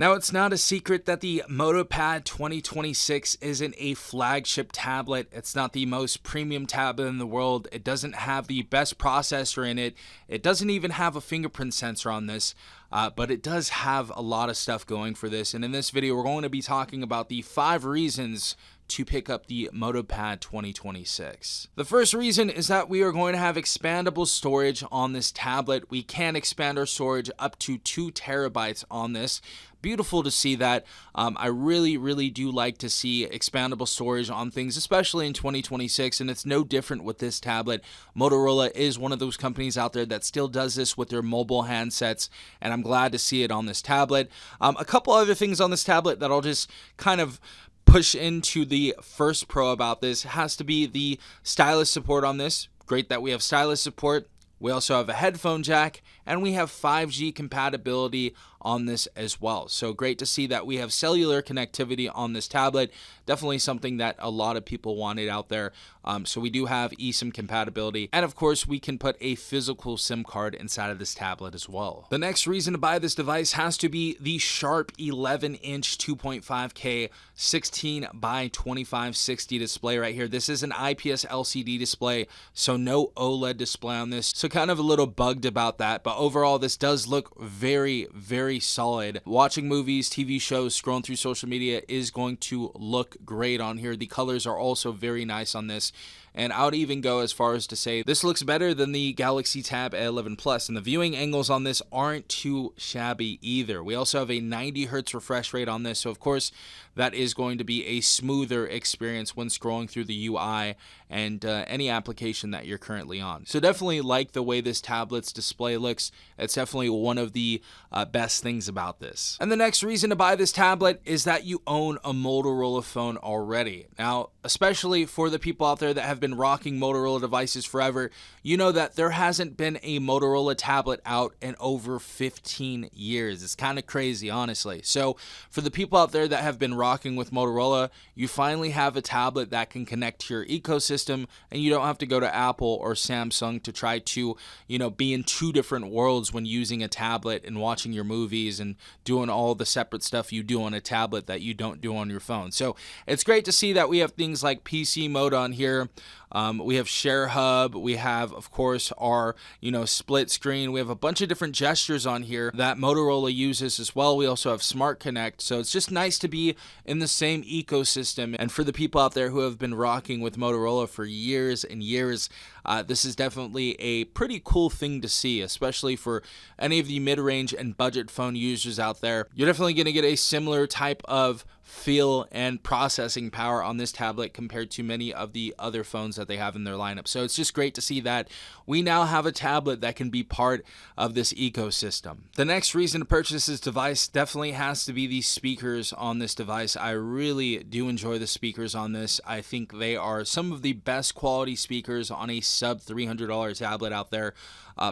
Now, it's not a secret that the MotoPad 2026 isn't a flagship tablet. It's not the most premium tablet in the world. It doesn't have the best processor in it. It doesn't even have a fingerprint sensor on this, but it does have a lot of stuff going for this. And in this video, we're going to be talking about the 5 reasons to pick up the MotoPad 2026. The first reason is that we are going to have expandable storage on this tablet. We can expand our storage up to 2 terabytes on this. Beautiful to see that. I really do like to see expandable storage on things, especially in 2026, and it's no different with this tablet. Motorola is one of those companies out there that still does this with their mobile handsets, and I'm glad to see it on this tablet. A couple other things on this tablet that I'll just kind of push into the first pro about this has to be the stylus support on this. Great that we have stylus support. We also have a headphone jack, and we have 5G compatibility on this as well. So great to see that we have cellular connectivity on this tablet. Definitely something that a lot of people wanted out there. So we do have eSIM compatibility. And of course, we can put a physical SIM card inside of this tablet as well. The next reason to buy this device has to be the sharp 11-inch 2.5K 16 by 2560 display right here. This is an IPS LCD display, so no OLED display on this. So kind of a little bugged about that, but overall this does look very solid. Watching movies, TV shows, scrolling through social media is going to look great on here. The colors are also very nice on this, and I would even go as far as to say this looks better than the Galaxy Tab A11 Plus, and the viewing angles on this aren't too shabby either. We also have a 90 Hz refresh rate on this, so of course that is going to be a smoother experience when scrolling through the UI and any application that you're currently on. So definitely like the way this tablet's display looks. It's definitely one of the best things about this. And the next reason to buy this tablet is that you own a Motorola phone already. Now, especially for the people out there that have been rocking Motorola devices forever, you know that there hasn't been a Motorola tablet out in over 15 years. It's kind of crazy, honestly. So for the people out there that have been rocking with Motorola, you finally have a tablet that can connect to your ecosystem, and you don't have to go to Apple or Samsung to try to, be in 2 different worlds when using a tablet and watching your movies and doing all the separate stuff you do on a tablet that you don't do on your phone. So it's great to see that we have things like PC mode on here. We have Share Hub. We have, of course, our, split screen. We have a bunch of different gestures on here that Motorola uses as well. We also have Smart Connect. So it's just nice to be in the same ecosystem. And for the people out there who have been rocking with Motorola for years and years, this is definitely a pretty cool thing to see, especially for any of the mid-range and budget phone users out there. You're definitely going to get a similar type of feel and processing power on this tablet compared to many of the other phones that they have in their lineup. So it's just great to see that we now have a tablet that can be part of this ecosystem. The next reason to purchase this device definitely has to be the speakers on this device. I really do enjoy the speakers on this. I think they are some of the best quality speakers on a sub $300 tablet out there.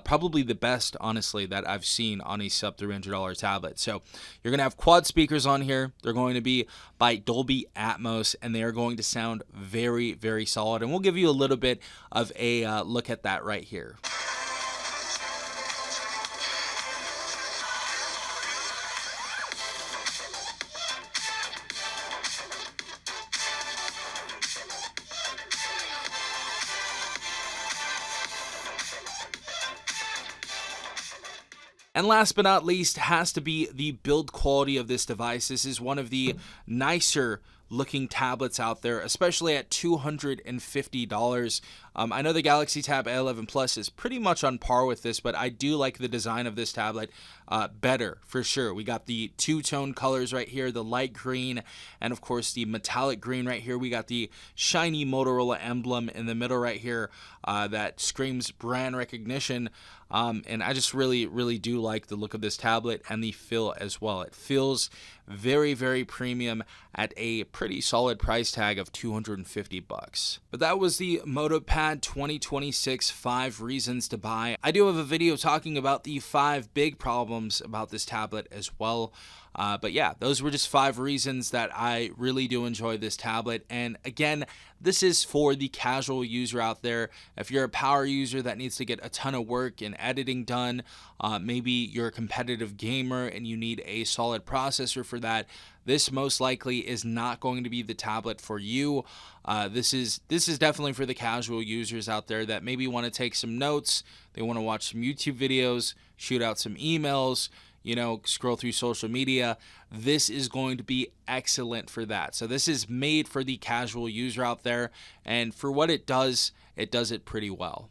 Probably the best, honestly, that I've seen on a sub $300 tablet. So you're going to have quad speakers on here. They're going to be by Dolby Atmos, and they are going to sound very solid. And we'll give you a little bit of a look at that right here. And last but not least has to be the build quality of this device. This is one of the nicer looking tablets out there, especially at $250. I know the Galaxy Tab A11 Plus is pretty much on par with this, but I do like the design of this tablet better for sure. We got the 2-tone colors right here, the light green and of course the metallic green right here. We got the shiny Motorola emblem in the middle right here that screams brand recognition. And I just really do like the look of this tablet and the feel as well. It feels very premium at a pretty solid price tag of $250. But that was the MotoPad 2026 5 reasons to buy. I do have a video talking about the 5 big problems about this tablet as well. But yeah, those were just 5 reasons that I really do enjoy this tablet. And again, this is for the casual user out there. If you're a power user that needs to get a ton of work and editing done, maybe you're a competitive gamer and you need a solid processor for that, this most likely is not going to be the tablet for you. This is definitely for the casual users out there that maybe want to take some notes, they want to watch some YouTube videos, shoot out some emails, scroll through social media. This is going to be excellent for that. So this is made for the casual user out there, and for what it does it pretty well.